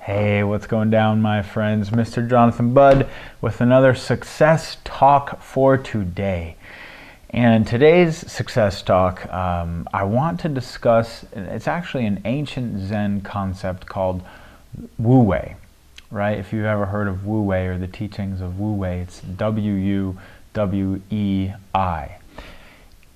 Hey, what's going down, my friends? Mr. Jonathan Budd with another success talk for today. And today's success talk, I want to discuss, it's actually an ancient Zen concept called Wu Wei, right? If you've ever heard of Wu Wei or the teachings of Wu Wei, it's W-U-W-E-I.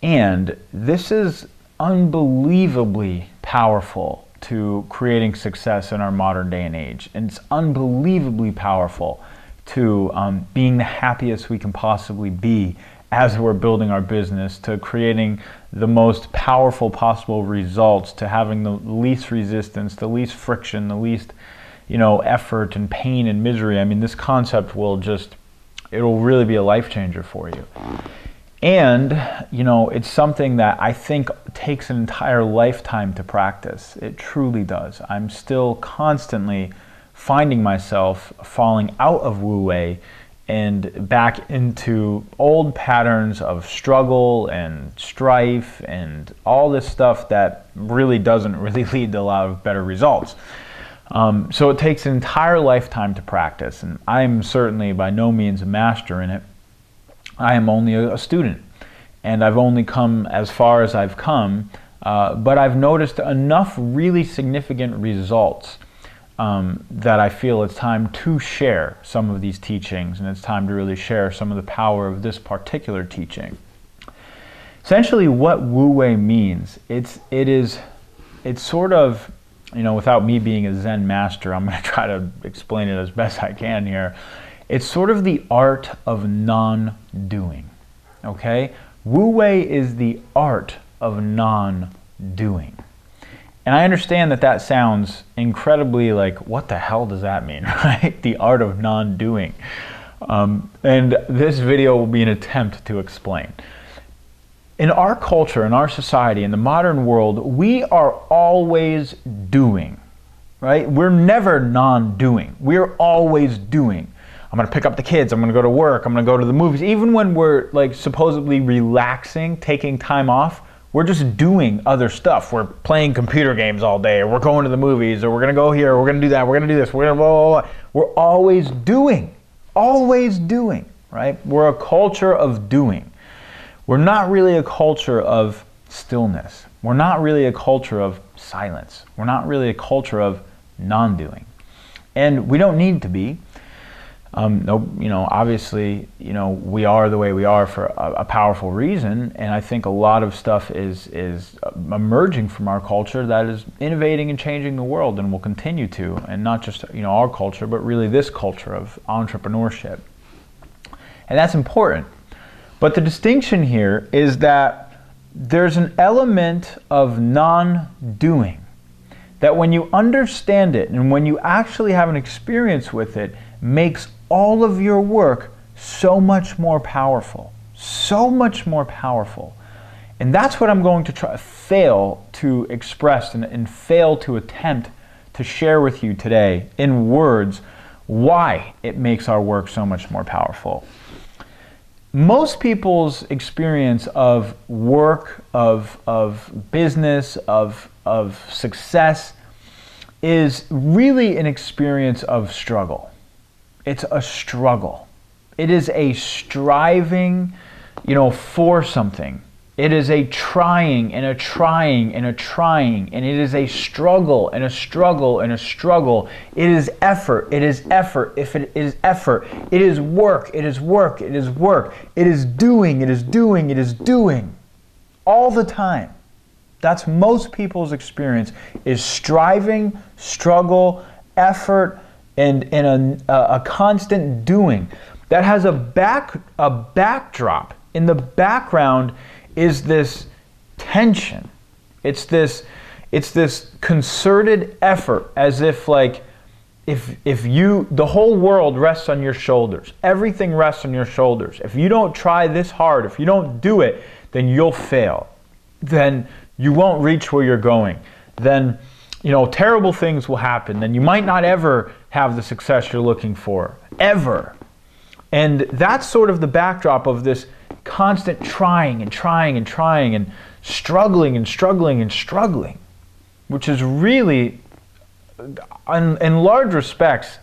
And this is unbelievably powerful to creating success in our modern day and age. And it's unbelievably powerful to being the happiest we can possibly be as we're building our business, to creating the most powerful possible results, to having the least resistance, the least friction, the least, effort and pain and misery. I mean, this concept it'll really be a life changer for you. And, it's something that I think takes an entire lifetime to practice. It truly does. I'm still constantly finding myself falling out of Wu Wei and back into old patterns of struggle and strife and all this stuff that really doesn't really lead to a lot of better results. So it takes an entire lifetime to practice, and I'm certainly by no means a master in it. I am only a student, and I've only come as far as I've come, but I've noticed enough really significant results that I feel it's time to share some of these teachings, and it's time to really share some of the power of this particular teaching. Essentially, what Wu Wei means, it's sort of, without me being a Zen master, I'm going to try to explain it as best I can here. It's sort of the art of non-doing, okay? Wu Wei is the art of non-doing. And I understand that sounds incredibly like, what the hell does that mean, right? The art of non-doing. And this video will be an attempt to explain. In our culture, in our society, in the modern world, we are always doing, right? We're never non-doing. We're always doing. I'm going to pick up the kids, I'm going to go to work, I'm going to go to the movies. Even when we're supposedly relaxing, taking time off, we're just doing other stuff. We're playing computer games all day, or we're going to the movies, or we're going to go here, or we're going to do that, we're going to do this, we're going to blah, blah, blah. We're always doing, right? We're a culture of doing. We're not really a culture of stillness. We're not really a culture of silence. We're not really a culture of non-doing. And we don't need to be. Obviously, we are the way we are for a powerful reason, and I think a lot of stuff is emerging from our culture that is innovating and changing the world, and will continue to, and not just our culture, but really this culture of entrepreneurship, and that's important. But the distinction here is that there's an element of non-doing that, when you understand it and when you actually have an experience with it, makes all of your work so much more powerful, And that's what I'm going to fail to express and fail to attempt to share with you today in words, why it makes our work so much more powerful. Most people's experience of work, of business, of success is really an experience of struggle. It's a struggle. It is a striving, for something. It is a trying and a trying and a trying, and it is a struggle and a struggle and a struggle. It is effort. It is effort. If it is effort, it is work. It is work. It is work. It is doing. It is doing. It is doing. All the time. That's most people's experience, is striving, struggle, effort, and a constant doing that has a backdrop. In the background is this tension. It's this concerted effort, as if the whole world rests on your shoulders. Everything rests on your shoulders. If you don't try this hard, if you don't do it, then you'll fail. Then you won't reach where you're going. Then terrible things will happen. Then you might not ever have the success you're looking for, ever. And that's sort of the backdrop of this constant trying and trying and trying and struggling and struggling and struggling, which is really in large respects,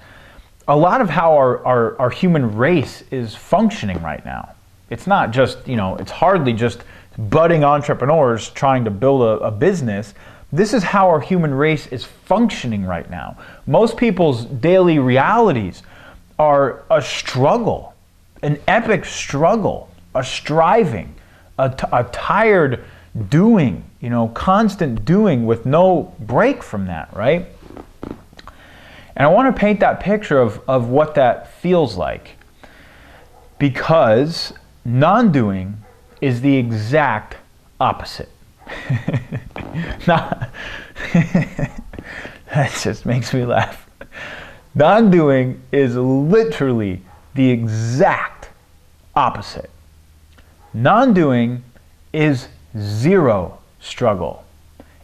a lot of how our human race is functioning right now. It's not just, it's hardly just budding entrepreneurs trying to build a business. This is how our human race is functioning right now. Most people's daily realities are a struggle, an epic struggle, a striving, a tired doing, constant doing with no break from that, right? And I want to paint that picture of what that feels like, because non-doing is the exact opposite. That just makes me laugh. Non-doing is literally the exact opposite. Non-doing is zero struggle.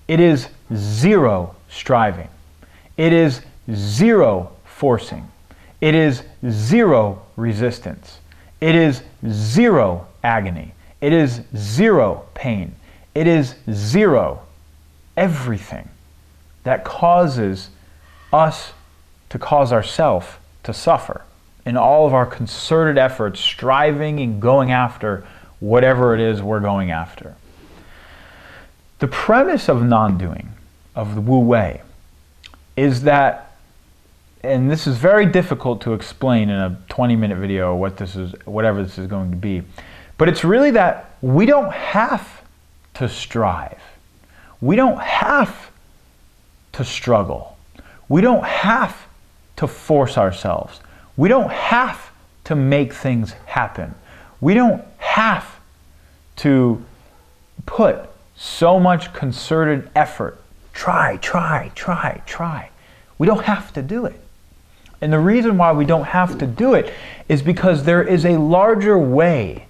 It is zero striving. It is zero forcing. It is zero resistance. It is zero agony. It is zero pain. It is zero everything that causes us to cause ourselves to suffer in all of our concerted efforts, striving and going after whatever it is we're going after. The premise of non-doing, of the Wu Wei, is that, and this is very difficult to explain in a 20-minute video or whatever this is going to be, but it's really that we don't have to strive. We don't have to struggle. We don't have to force ourselves. We don't have to make things happen. We don't have to put so much concerted effort. Try. We don't have to do it. And the reason why we don't have to do it is because there is a larger way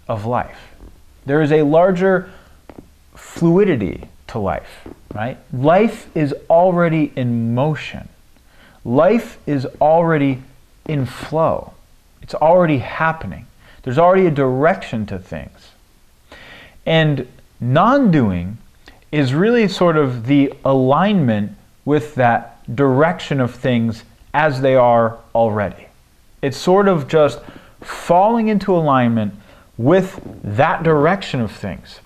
of life. There is a larger fluidity to life, right? Life is already in motion. Life is already in flow. It's already happening. There's already a direction to things. And non-doing is really sort of the alignment with that direction of things as they are already. It's sort of just falling into alignment with that direction of things.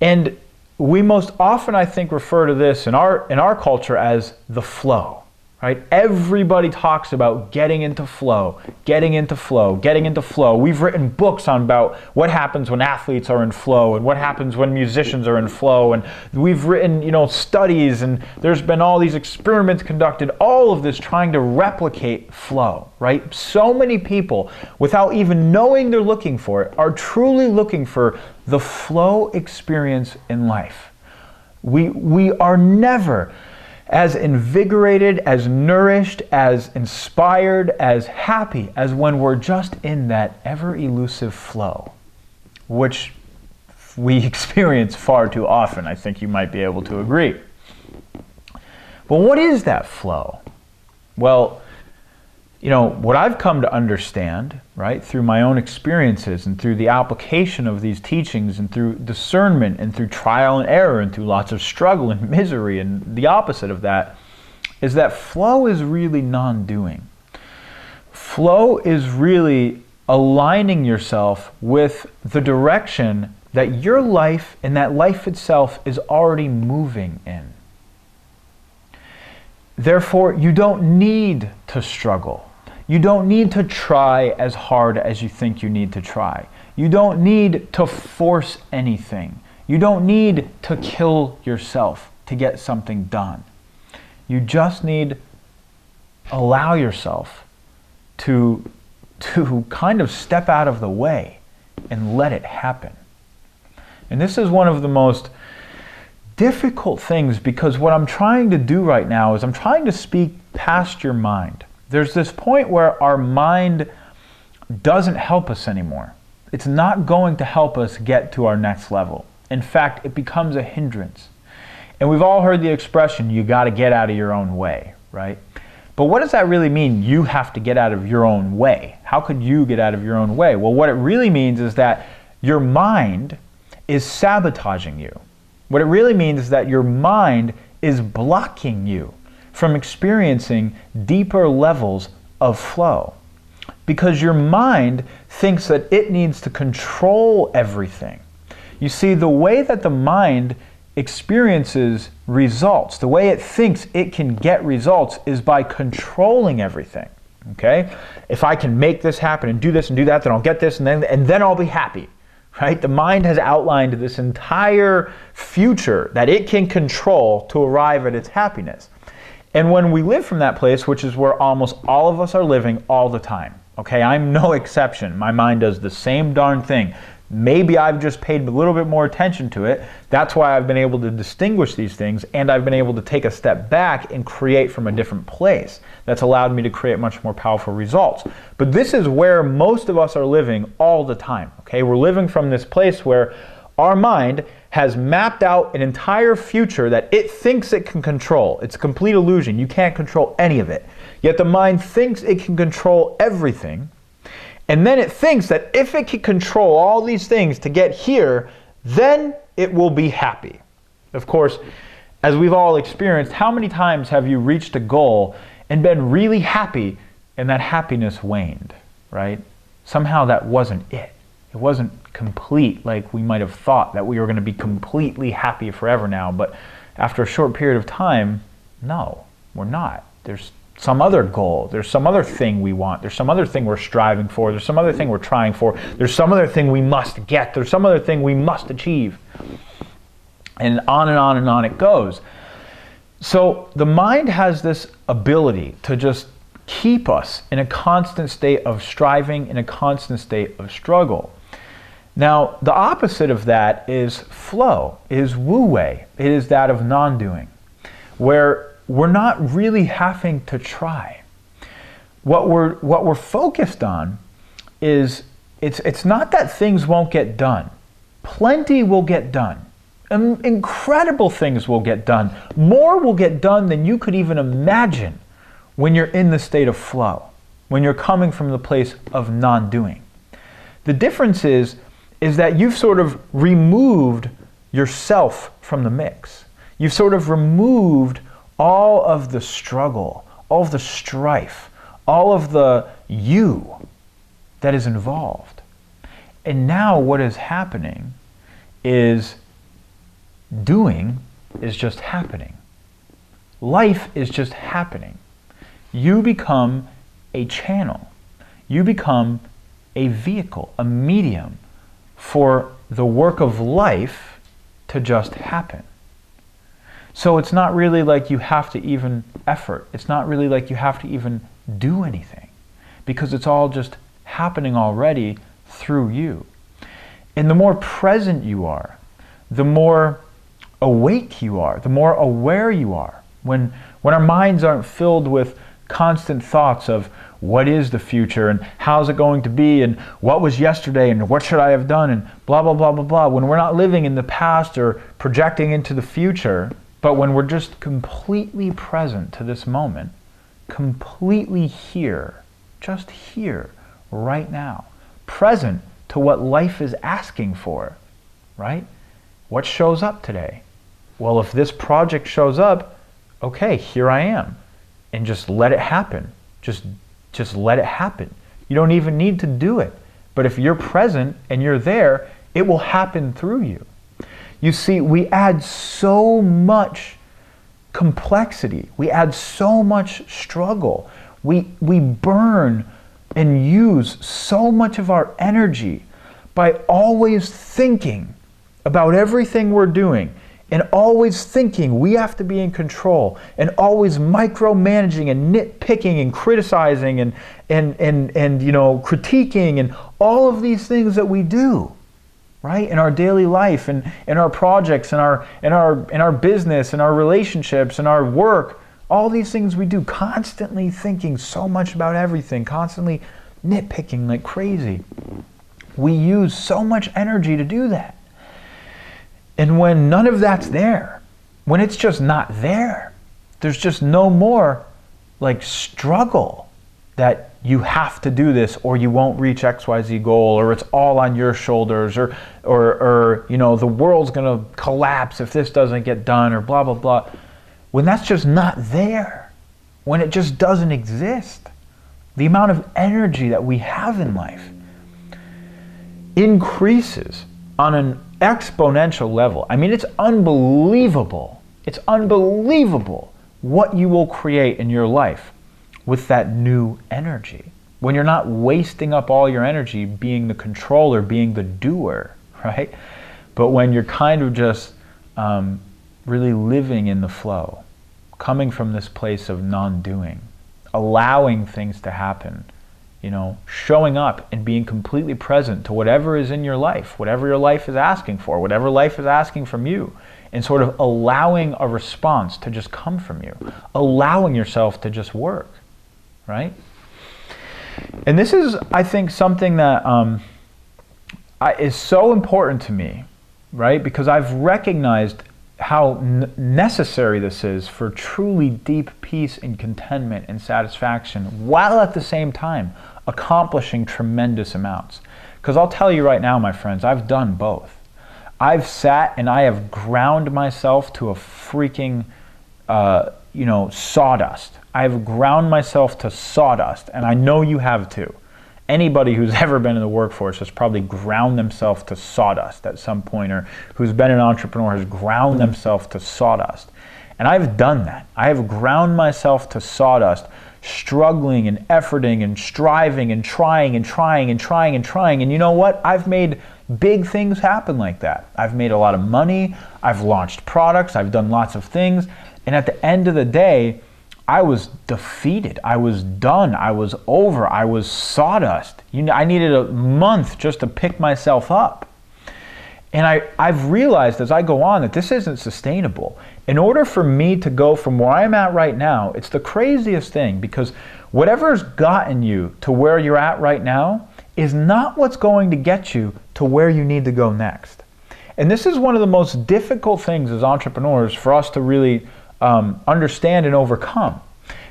And we most often, I think, refer to this in our culture as the flow, right? Everybody talks about getting into flow, getting into flow, getting into flow. We've written books on about what happens when athletes are in flow and what happens when musicians are in flow. And we've written, studies, and there's been all these experiments conducted, all of this trying to replicate flow, right? So many people, without even knowing they're looking for it, are truly looking for the flow experience in life. We are never as invigorated, as nourished, as inspired, as happy as when we're just in that ever-elusive flow, which we experience far too often. I think you might be able to agree. But what is that flow? Well, what I've come to understand, right, through my own experiences and through the application of these teachings and through discernment and through trial and error and through lots of struggle and misery and the opposite of that, is that flow is really non-doing. Flow is really aligning yourself with the direction that your life and that life itself is already moving in. Therefore, you don't need to struggle. You don't need to try as hard as you think you need to try. You don't need to force anything. You don't need to kill yourself to get something done. You just need allow yourself to kind of step out of the way and let it happen. And this is one of the most difficult things, because what I'm trying to do right now is I'm trying to speak past your mind. There's this point where our mind doesn't help us anymore. It's not going to help us get to our next level. In fact, it becomes a hindrance. And we've all heard the expression, you got to get out of your own way, right? But what does that really mean, you have to get out of your own way? How could you get out of your own way? Well, what it really means is that your mind is sabotaging you. What it really means is that your mind is blocking you from experiencing deeper levels of flow. Because your mind thinks that it needs to control everything. You see, the way that the mind experiences results, the way it thinks it can get results, is by controlling everything. Okay? If I can make this happen and do this and do that, then I'll get this, and then I'll be happy. Right? The mind has outlined this entire future that it can control to arrive at its happiness. And when we live from that place, which is where almost all of us are living all the time, okay, I'm no exception. My mind does the same darn thing. Maybe I've just paid a little bit more attention to it. That's why I've been able to distinguish these things, and I've been able to take a step back and create from a different place. That's allowed me to create much more powerful results. But this is where most of us are living all the time. Okay, we're living from this place where our mind has mapped out an entire future that it thinks it can control. It's a complete illusion. You can't control any of it. Yet the mind thinks it can control everything. And then it thinks that if it can control all these things to get here, then it will be happy. Of course, as we've all experienced, how many times have you reached a goal and been really happy and that happiness waned, right? Somehow that wasn't it. It wasn't complete like we might have thought that we were going to be completely happy forever now. But after a short period of time, no, we're not. There's some other goal, there's some other thing we want, there's some other thing we're striving for, there's some other thing we're trying for, there's some other thing we must get, there's some other thing we must achieve. And on and on and on it goes. So the mind has this ability to just keep us in a constant state of striving, in a constant state of struggle. Now, the opposite of that is flow, is Wu Wei. It is that of non-doing, where we're not really having to try. What we're focused on is it's not that things won't get done. Plenty will get done. Incredible things will get done. More will get done than you could even imagine when you're in the state of flow, when you're coming from the place of non-doing. The difference is that you've sort of removed yourself from the mix. You've sort of removed all of the struggle, all of the strife, all of the you that is involved. And now what is happening is doing is just happening. Life is just happening. You become a channel. You become a vehicle, a medium for the work of life to just happen. So it's not really like you have to even effort. It's not really like you have to even do anything, because it's all just happening already through you. And the more present you are, the more awake you are, the more aware you are. When our minds aren't filled with constant thoughts of what is the future and how's it going to be and what was yesterday and what should I have done and blah, blah, blah, blah, blah. When we're not living in the past or projecting into the future, but when we're just completely present to this moment, completely here, just here, right now, present to what life is asking for, right? What shows up today? Well, if this project shows up, okay, here I am. And just let it happen. Just let it happen. You don't even need to do it. But if you're present and you're there, it will happen through you. You see, we add so much complexity. We add so much struggle. We burn and use so much of our energy by always thinking about everything we're doing and always thinking we have to be in control and always micromanaging and nitpicking and criticizing and critiquing and all of these things that we do. Right? In our daily life and in our projects and in our business and our relationships and our work, all these things we do, constantly thinking so much about everything, constantly nitpicking like crazy. We use so much energy to do that. And when none of that's there, when it's just not there, there's just no more like struggle that you have to do this or you won't reach XYZ goal, or it's all on your shoulders, or the world's gonna collapse if this doesn't get done, or blah, blah, blah. When that's just not there, when it just doesn't exist. The amount of energy that we have in life increases on an exponential level. I mean, it's unbelievable. It's unbelievable what you will create in your life with that new energy. When you're not wasting up all your energy being the controller, being the doer, right? But when you're kind of just really living in the flow, coming from this place of non-doing, allowing things to happen, you know, showing up and being completely present to whatever is in your life, whatever your life is asking for, whatever life is asking from you, and sort of allowing a response to just come from you, allowing yourself to just work, right? And this is, I think, something that is so important to me, right? Because I've recognized how necessary this is for truly deep peace and contentment and satisfaction, while at the same time accomplishing tremendous amounts. Because I'll tell you right now, my friends, I've done both. I've sat and I have ground myself to a freaking, sawdust. I've ground myself to sawdust, and I know you have too. Anybody who's ever been in the workforce has probably ground themselves to sawdust at some point, or who's been an entrepreneur has ground themselves to sawdust. And I've done that. I have ground myself to sawdust, struggling and efforting and striving and trying and trying and trying and trying. And you know what? I've made big things happen like that. I've made a lot of money. I've launched products. I've done lots of things. And at the end of the day, I was defeated. I was done. I was over. I was sawdust. I needed a month just to pick myself up. And I've realized as I go on that this isn't sustainable. In order for me to go from where I'm at right now, it's the craziest thing, because whatever's gotten you to where you're at right now is not what's going to get you to where you need to go next. And this is one of the most difficult things as entrepreneurs for us to really understand and overcome,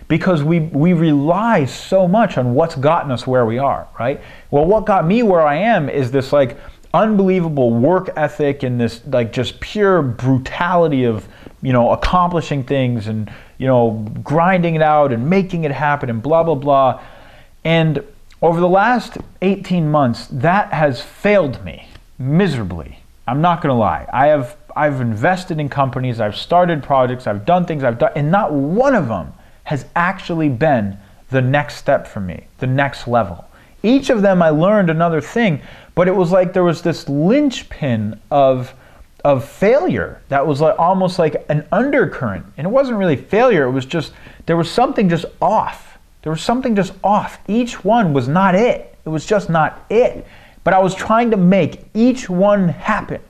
because we rely so much on what's gotten us where we are, right? Well, what got me where I am is this like unbelievable work ethic and this like just pure brutality of, accomplishing things and, grinding it out and making it happen and blah, blah, blah. And over the last 18 months, that has failed me miserably. I'm not going to lie. I've invested in companies, I've started projects, I've done things, and not one of them has actually been the next step for me, the next level. Each of them I learned another thing, but it was like there was this linchpin of failure that was like almost like an undercurrent. And it wasn't really failure, it was just, there was something just off. There was something just off. Each one was not it. It was just not it. But I was trying to make each one happen.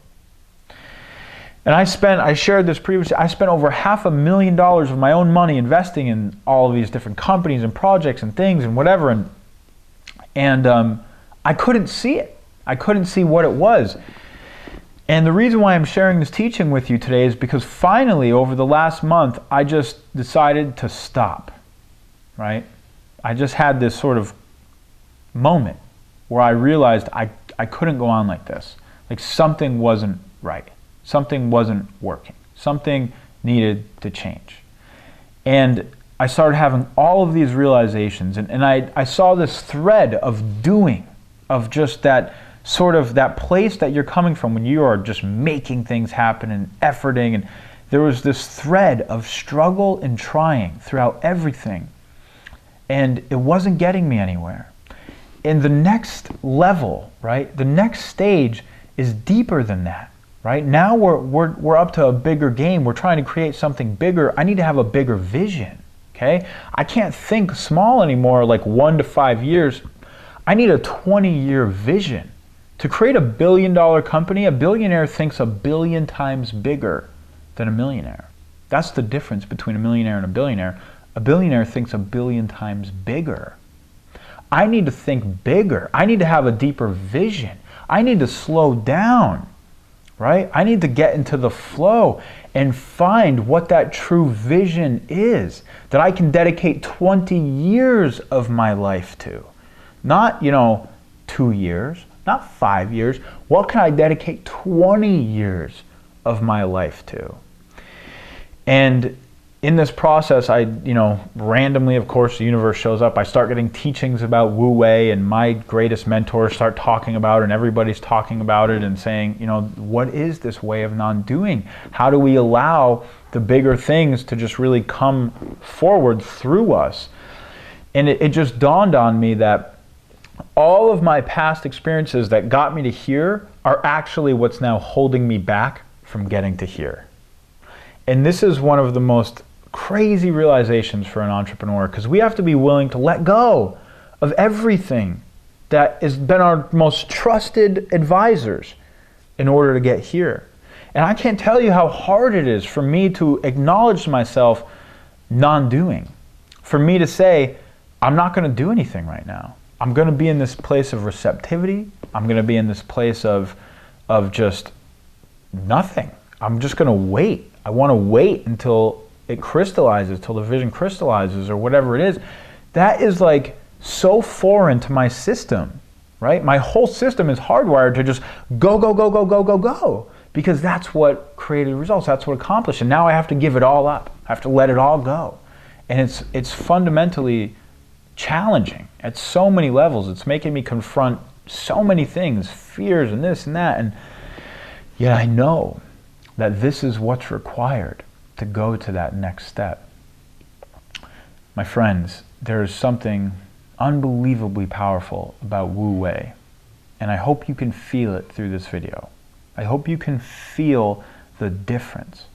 And I shared this previously, I spent over $500,000 of my own money investing in all of these different companies and projects and things and whatever. And I couldn't see it. I couldn't see what it was. And the reason why I'm sharing this teaching with you today is because finally, over the last month, I just decided to stop, right? I just had this sort of moment where I realized I couldn't go on like this. Like something wasn't right. Something wasn't working. Something needed to change. And I started having all of these realizations, and I saw this thread of doing, of just that sort of that place that you're coming from when you are just making things happen and efforting, and there was this thread of struggle and trying throughout everything, and it wasn't getting me anywhere. And the next level, right, the next stage is deeper than that. Right? Now we're up to a bigger game. We're trying to create something bigger. I need to have a bigger vision. Okay? I can't think small anymore, like 1 to 5 years. I need a 20-year vision. To create $1 billion company, a billionaire thinks 1 billion times bigger than a millionaire. That's the difference between a millionaire and a billionaire. A billionaire thinks 1 billion times bigger. I need to think bigger. I need to have a deeper vision. I need to slow down. Right? I need to get into the flow and find what that true vision is that I can dedicate 20 years of my life to. Not, 2 years, not 5 years. What can I dedicate 20 years of my life to? And in this process, I, randomly, of course, the universe shows up. I start getting teachings about Wu Wei, and my greatest mentors start talking about it, and everybody's talking about it and saying, what is this way of non-doing? How do we allow the bigger things to just really come forward through us? And it just dawned on me that all of my past experiences that got me to here are actually what's now holding me back from getting to here. And this is one of the most crazy realizations for an entrepreneur, because we have to be willing to let go of everything that has been our most trusted advisors in order to get here. And I can't tell you how hard it is for me to acknowledge myself non-doing. For me to say, I'm not going to do anything right now. I'm going to be in this place of receptivity. I'm going to be in this place of just nothing. I'm just going to wait. I want to wait until it crystallizes, till the vision crystallizes or whatever it is. That is like so foreign to my system, right? My whole system is hardwired to just go, go, go, go, go, go, go, because that's what created results. That's what accomplished. And now I have to give it all up. I have to let it all go. And it's fundamentally challenging at so many levels. It's making me confront so many things, fears and this and that. And yet I know that this is what's required to go to that next step. My friends, there is something unbelievably powerful about Wu Wei, and I hope you can feel it through this video. I hope you can feel the difference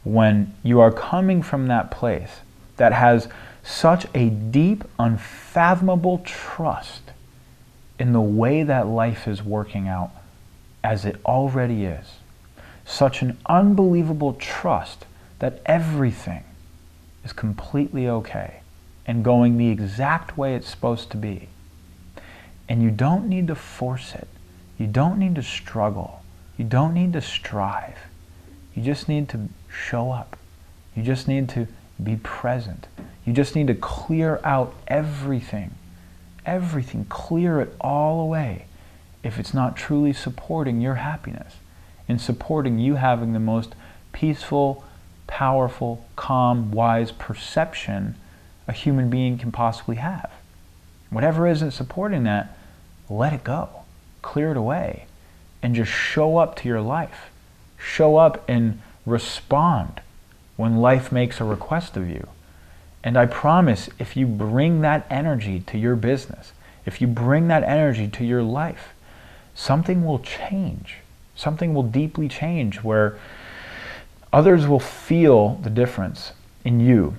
when you are coming from that place that has such a deep, unfathomable trust in the way that life is working out as it already is. Such an unbelievable trust that everything is completely okay and going the exact way it's supposed to be. And you don't need to force it. You don't need to struggle. You don't need to strive. You just need to show up. You just need to be present. You just need to clear out everything. Everything. Clear it all away if it's not truly supporting your happiness and supporting you having the most peaceful, powerful, calm, wise perception a human being can possibly have. Whatever isn't supporting that, let it go. Clear it away. And just show up to your life. Show up and respond when life makes a request of you. And I promise, if you bring that energy to your business, if you bring that energy to your life, something will change. Something will deeply change where others will feel the difference in you,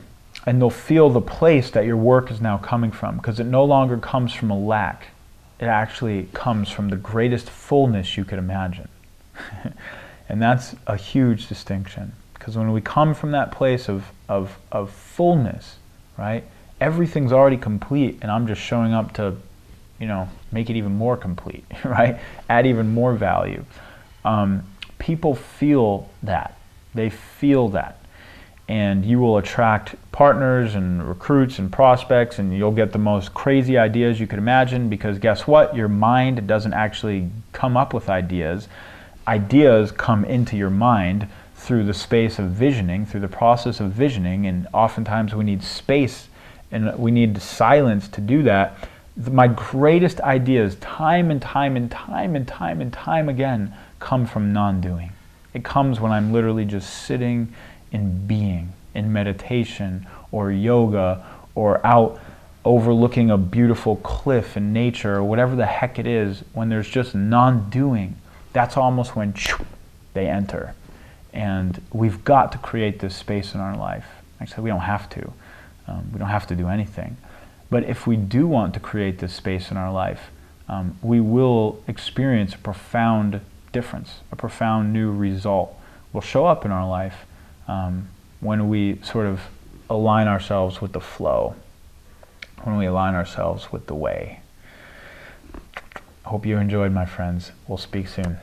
and they'll feel the place that your work is now coming from, because it no longer comes from a lack. It actually comes from the greatest fullness you could imagine. And that's a huge distinction, because when we come from that place of fullness, right, everything's already complete, and I'm just showing up to, make it even more complete, right? Add even more value. People feel that. They feel that. And you will attract partners and recruits and prospects, and you'll get the most crazy ideas you could imagine, because guess what? Your mind doesn't actually come up with ideas. Ideas come into your mind through the space of visioning, through the process of visioning, and oftentimes we need space and we need silence to do that. My greatest ideas, time and time and time and time and time again, come from non-doing. It comes when I'm literally just sitting and being in meditation or yoga or out overlooking a beautiful cliff in nature or whatever the heck it is. When there's just non-doing, that's almost when they enter. And we've got to create this space in our life. Actually, we don't have to. We don't have to do anything. But if we do want to create this space in our life, we will experience a profound difference, a profound new result will show up in our life when we sort of align ourselves with the flow, when we align ourselves with the way. I hope you enjoyed, my friends. We'll speak soon.